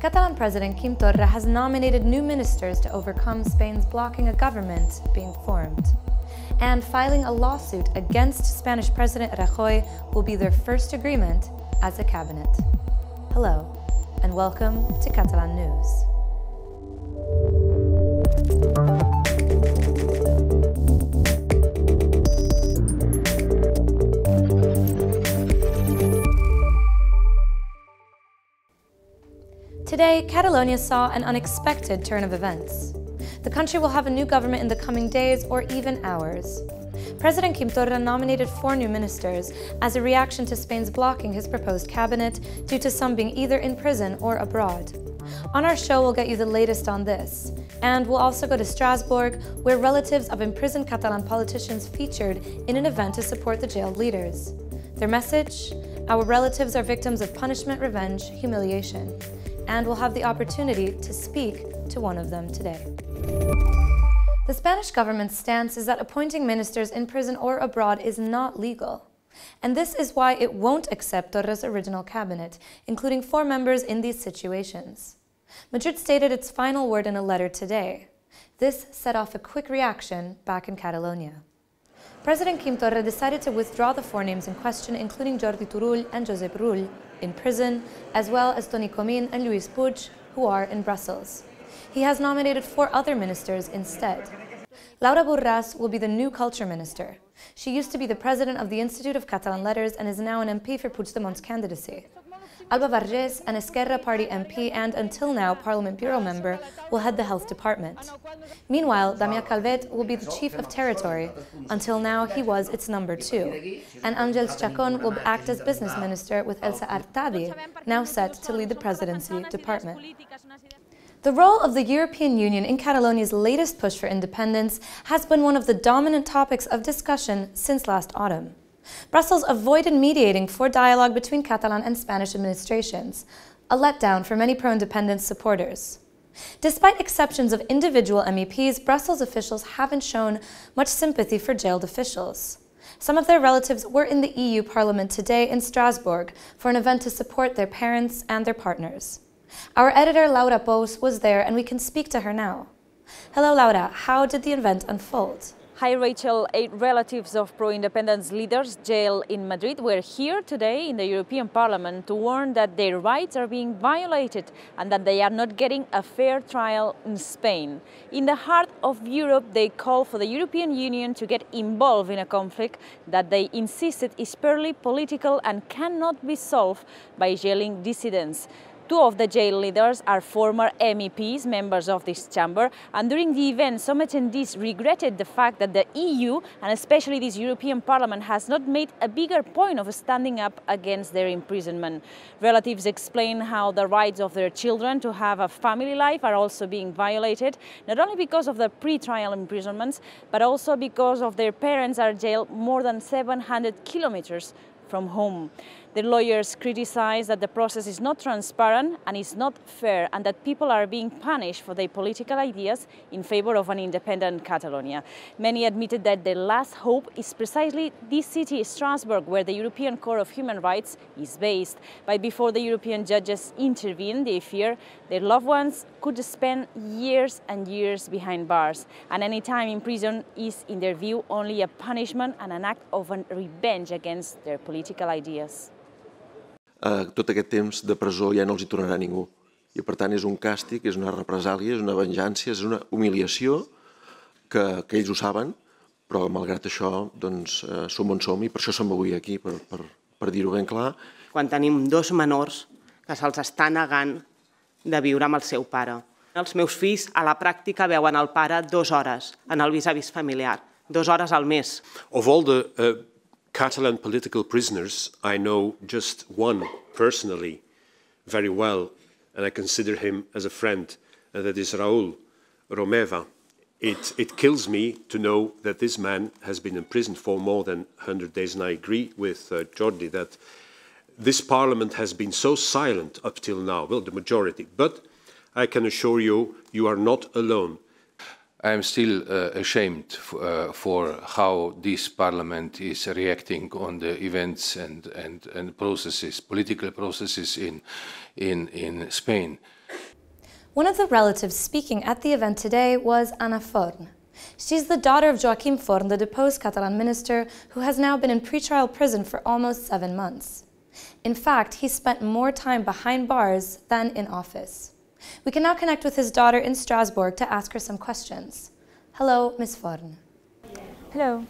Catalan President Quim Torra has nominated new ministers to overcome Spain's blocking a government being formed. And filing a lawsuit against Spanish President Rajoy will be their first agreement as a cabinet. Hello, and welcome to Catalan News. Today, Catalonia saw an unexpected turn of events. The country will have a new government in the coming days or even hours. President Quim Torra nominated 4 new ministers as a reaction to Spain's blocking his proposed cabinet due to some being either in prison or abroad. On our show, we'll get you the latest on this. And we'll also go to Strasbourg, where relatives of imprisoned Catalan politicians featured in an event to support the jailed leaders. Their message? Our relatives are victims of punishment, revenge, humiliation. And we'll have the opportunity to speak to one of them today. The Spanish government's stance is that appointing ministers in prison or abroad is not legal. And this is why it won't accept Torra's original cabinet, including 4 members in these situations. Madrid stated its final word in a letter today. This set off a quick reaction back in Catalonia. President Quim Torra decided to withdraw the 4 names in question, including Jordi Turull and Josep Rull, in prison, as well as Toni Comín and Lluís Puig, who are in Brussels. He has nominated 4 other ministers instead. Laura Borràs will be the new culture minister. She used to be the president of the Institute of Catalan Letters and is now an MP for Puigdemont's candidacy. Alba Vergés, an Esquerra Party MP and, until now, Parliament Bureau member, will head the health department. Meanwhile, Damià Calvet will be the chief of territory. Until now, he was its number 2. And Àngels Chacón will act as business minister, with Elsa Artadi now set to lead the presidency department. The role of the European Union in Catalonia's latest push for independence has been one of the dominant topics of discussion since last autumn. Brussels avoided mediating for dialogue between Catalan and Spanish administrations, a letdown for many pro-independence supporters. Despite exceptions of individual MEPs, Brussels officials haven't shown much sympathy for jailed officials. Some of their relatives were in the EU Parliament today in Strasbourg for an event to support their parents and their partners. Our editor Laura Pous was there and we can speak to her now. Hello Laura, how did the event unfold? Hi Rachel, 8 relatives of pro-independence leaders jailed in Madrid were here today in the European Parliament to warn that their rights are being violated and that they are not getting a fair trial in Spain. In the heart of Europe, they call for the European Union to get involved in a conflict that they insisted is purely political and cannot be solved by jailing dissidents. 2 of the jail leaders are former MEPs, members of this chamber, and during the event some attendees regretted the fact that the EU, and especially this European Parliament, has not made a bigger point of standing up against their imprisonment. Relatives explain how the rights of their children to have a family life are also being violated, not only because of the pre-trial imprisonments, but also because of their parents are jailed more than 700 kilometers from home. The lawyers criticize that the process is not transparent and is not fair, and that people are being punished for their political ideas in favor of an independent Catalonia. Many admitted that their last hope is precisely this city, Strasbourg, where the European Court of Human Rights is based. But before the European judges intervene, they fear their loved ones could spend years and years behind bars. And any time in prison is, in their view, only a punishment and an act of revenge against their political ideas. Tot aquest temps de presó ja no els hi tornarà ningú. I per tant és un càstig, és una represàlia, és una venjança, és una humiliació que ells ho saben, però malgrat això doncs, som on som i per això som avui aquí, per dir-ho ben clar. Quan tenim 2 menors que se'ls està negant de viure amb el seu pare. Els meus fills a la pràctica veuen el pare 2 hores en el vis-a-vis familiar, 2 hores al mes. Of all the Catalan political prisoners, I know just one personally very well, and I consider him as a friend, and that is Raúl Romeva. It kills me to know that this man has been imprisoned for more than 100 days, and I agree with Jordi that this parliament has been so silent up till now, well, the majority, but I can assure you, you are not alone. I am still ashamed for how this parliament is reacting on the events and processes, political processes in Spain. One of the relatives speaking at the event today was Ana Forn. She's the daughter of Quim Torra, the deposed Catalan minister, who has now been in pretrial prison for almost 7 months. In fact, he spent more time behind bars than in office. We can now connect with his daughter in Strasbourg to ask her some questions. Hello, Ms. Forn. Hello.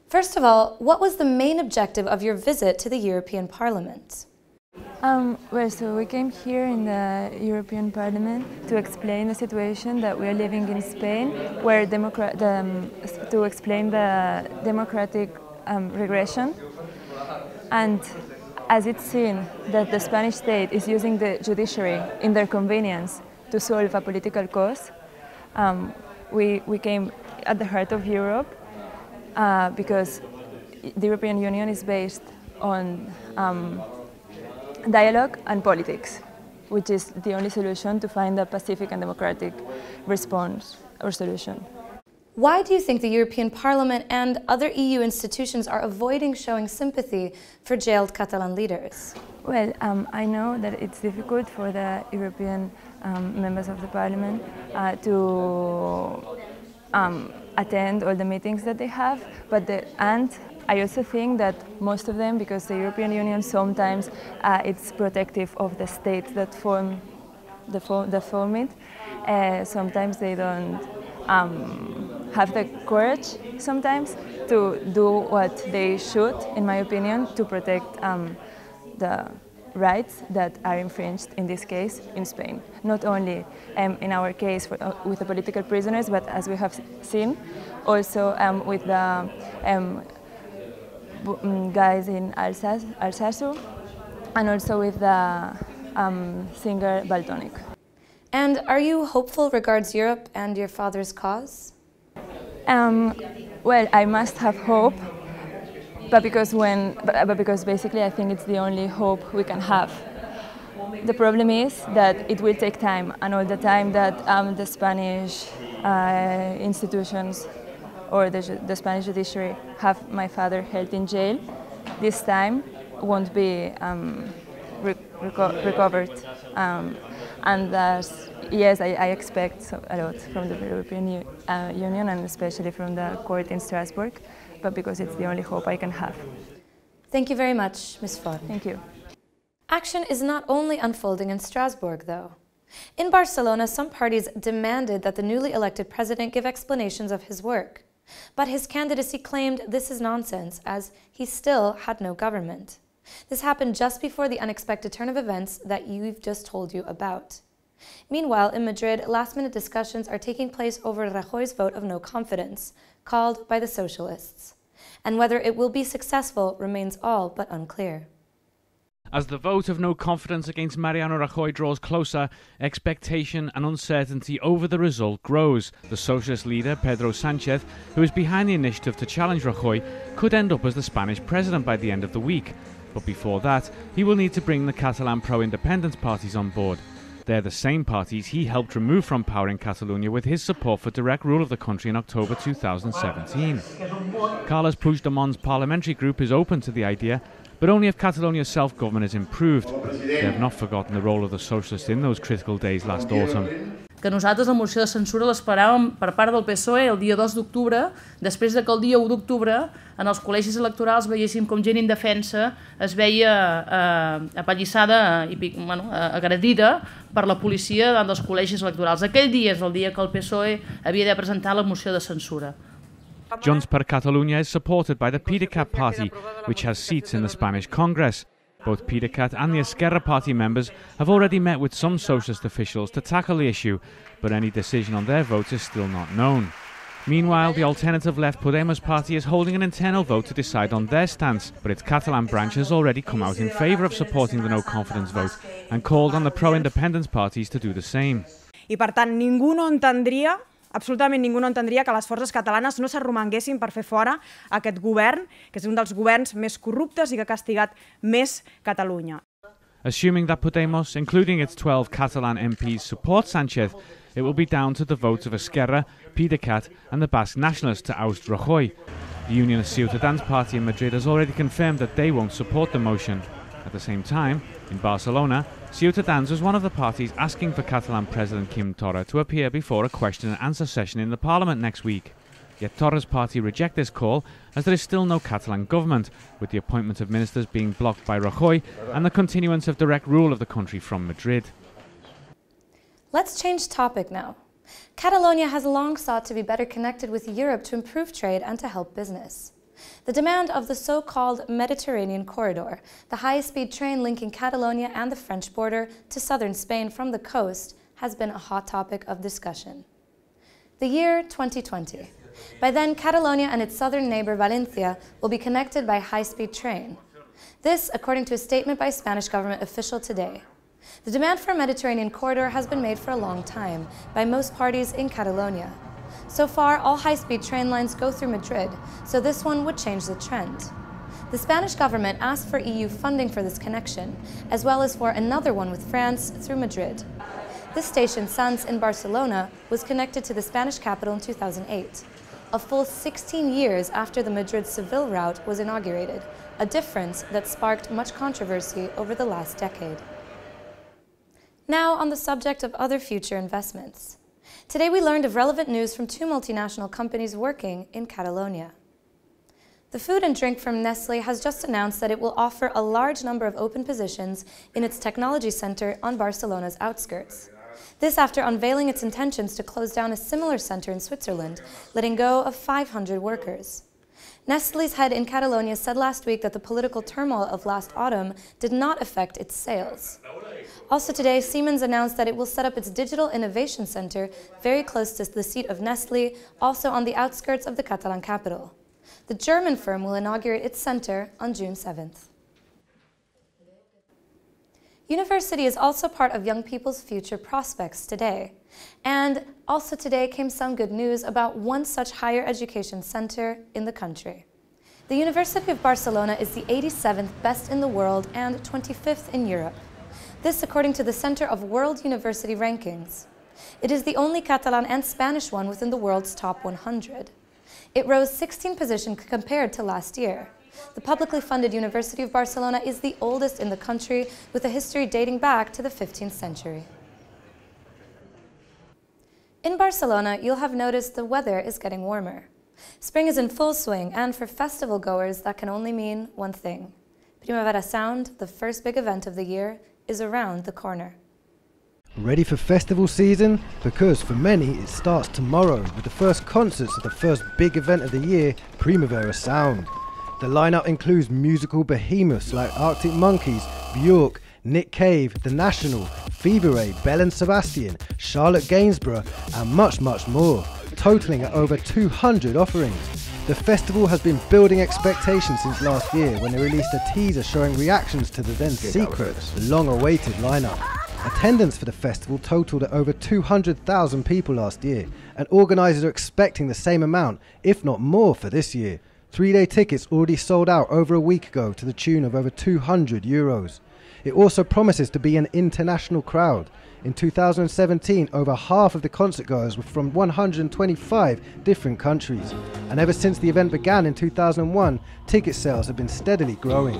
First of all, what was the main objective of your visit to the European Parliament? So we came here in the European Parliament to explain the situation that we are living in Spain, where to explain the democratic regression. And as it's seen that the Spanish state is using the judiciary in their convenience to solve a political cause, we came at the heart of Europe because the European Union is based on dialogue and politics, which is the only solution to find a pacific and democratic response or solution. Why do you think the European Parliament and other EU institutions are avoiding showing sympathy for jailed Catalan leaders? Well, I know that it's difficult for the European members of the Parliament to attend all the meetings that they have, and I also think that most of them, because the European Union sometimes it's protective of the states that form it, sometimes they don't have the courage sometimes to do what they should, in my opinion, to protect the rights that are infringed, in this case, in Spain. Not only in our case with the political prisoners, but as we have seen, also with the guys in Alsace, and also with the singer Baltonic. And are you hopeful regards Europe and your father's cause? Well, I must have hope, but because basically I think it's the only hope we can have. The problem is that it will take time, and all the time that the Spanish institutions or the Spanish judiciary have my father held in jail, this time won't be recovered. And yes, I expect a lot from the European Union, and especially from the court in Strasbourg, but because it's the only hope I can have. Thank you very much, Ms. Forn. Thank you. Action is not only unfolding in Strasbourg, though. In Barcelona, some parties demanded that the newly elected president give explanations of his work. But his candidacy claimed this is nonsense, as he still had no government. This happened just before the unexpected turn of events that we've just told you about. Meanwhile, in Madrid, last-minute discussions are taking place over Rajoy's vote of no confidence, called by the socialists. And whether it will be successful remains all but unclear. As the vote of no confidence against Mariano Rajoy draws closer, expectation and uncertainty over the result grows. The socialist leader, Pedro Sánchez, who is behind the initiative to challenge Rajoy, could end up as the Spanish president by the end of the week. But before that, he will need to bring the Catalan pro-independence parties on board. They're the same parties he helped remove from power in Catalonia with his support for direct rule of the country in October 2017. Carles Puigdemont's parliamentary group is open to the idea, but only if Catalonia's self-government is improved. They have not forgotten the role of the socialists in those critical days last autumn. Que nosaltres la moció de censura l'esperàvem per part del PSOE el dia 2 d'octubre, després de que el dia 1 d'octubre en els col·legis electorals veiéssim com gent indefensa es veia apallissada i agredida per la policia davant dels col·legis electorals. Aquell dia és el dia que el PSOE havia de presentar la moció de censura. Junts per Catalunya is supported by the PDeCAT party, which has seats in the Spanish Congress. Both PDeCAT and the Esquerra party members have already met with some socialist officials to tackle the issue, but any decision on their votes is still not known. Meanwhile, the alternative left Podemos party is holding an internal vote to decide on their stance, but its Catalan branch has already come out in favour of supporting the no-confidence vote and called on the pro-independence parties to do the same. I per tant, absolutament ningú no entendria que les forces catalanes no s'arromanguessin per fer fora aquest govern, que és un dels governs més corruptes i que ha castigat més Catalunya. Assuming that Podemos, including its 12 Catalan MPs, support Sánchez, it will be down to the votes of Esquerra, PDeCAT and the Basque nationalists to oust Rajoy. The Unión Ciutadans party in Madrid has already confirmed that they won't support the motion. At the same time, in Barcelona, Ciutadans was one of the parties asking for Catalan President Quim Torra to appear before a question and answer session in the Parliament next week. Yet Torra's party reject this call as there is still no Catalan government, with the appointment of ministers being blocked by Rajoy and the continuance of direct rule of the country from Madrid. Let's change topic now. Catalonia has long sought to be better connected with Europe to improve trade and to help business. The demand of the so-called Mediterranean corridor, the high-speed train linking Catalonia and the French border to southern Spain from the coast, has been a hot topic of discussion. The year 2020. By then, Catalonia and its southern neighbor Valencia will be connected by high-speed train. This, according to a statement by a Spanish government official today. The demand for a Mediterranean corridor has been made for a long time by most parties in Catalonia. So far, all high-speed train lines go through Madrid, so this one would change the trend. The Spanish government asked for EU funding for this connection, as well as for another one with France through Madrid. This station, Sants in Barcelona, was connected to the Spanish capital in 2008, a full 16 years after the Madrid-Seville route was inaugurated, a difference that sparked much controversy over the last decade. Now on the subject of other future investments. Today we learned of relevant news from two multinational companies working in Catalonia. The food and drink firm Nestlé has just announced that it will offer a large number of open positions in its technology center on Barcelona's outskirts. This after unveiling its intentions to close down a similar center in Switzerland, letting go of 500 workers. Nestlé's head in Catalonia said last week that the political turmoil of last autumn did not affect its sales. Also today, Siemens announced that it will set up its digital innovation center very close to the seat of Nestlé, also on the outskirts of the Catalan capital. The German firm will inaugurate its center on June 7th. University is also part of young people's future prospects today. And also today came some good news about one such higher education center in the country. The University of Barcelona is the 87th best in the world and 25th in Europe. This according to the Center of World University Rankings. It is the only Catalan and Spanish one within the world's top 100. It rose 16 positions compared to last year. The publicly funded University of Barcelona is the oldest in the country, with a history dating back to the 15th century. In Barcelona, you'll have noticed the weather is getting warmer. Spring is in full swing, and for festival goers, that can only mean one thing. Primavera Sound, the first big event of the year, is around the corner. Ready for festival season? Because for many it starts tomorrow with the first concerts of the first big event of the year, Primavera Sound. The lineup includes musical behemoths like Arctic Monkeys, Björk, Nick Cave, The National, Fever Ray, Belle and Sebastian, Charlotte Gainsborough and much more, totaling at over 200 offerings. The festival has been building expectations since last year when they released a teaser showing reactions to the then secret, long-awaited lineup. Attendance for the festival totaled at over 200,000 people last year, and organisers are expecting the same amount, if not more, for this year. 3-day tickets already sold out over a week ago to the tune of over €200. It also promises to be an international crowd. In 2017, over half of the concertgoers were from 125 different countries. And ever since the event began in 2001, ticket sales have been steadily growing.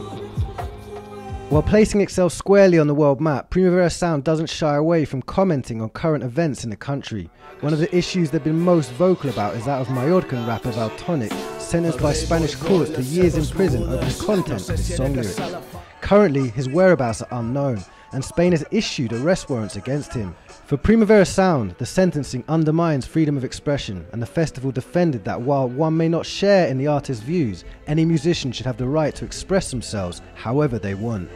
While placing itself squarely on the world map, Primavera Sound doesn't shy away from commenting on current events in the country. One of the issues they've been most vocal about is that of Mallorcan rapper Valtonic, sentenced by Spanish courts to years in prison over the content of his song lyrics. Currently, his whereabouts are unknown, and Spain has issued arrest warrants against him. For Primavera Sound, the sentencing undermines freedom of expression, and the festival defended that while one may not share in the artist's views, any musician should have the right to express themselves however they want.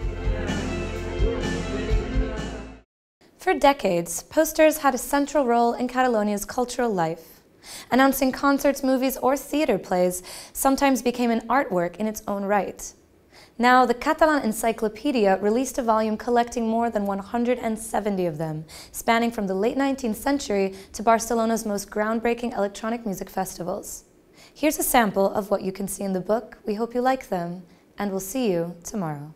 For decades, posters had a central role in Catalonia's cultural life. Announcing concerts, movies, or theatre plays sometimes became an artwork in its own right. Now, the Catalan Encyclopedia released a volume collecting more than 170 of them, spanning from the late 19th century to Barcelona's most groundbreaking electronic music festivals. Here's a sample of what you can see in the book. We hope you like them, and we'll see you tomorrow.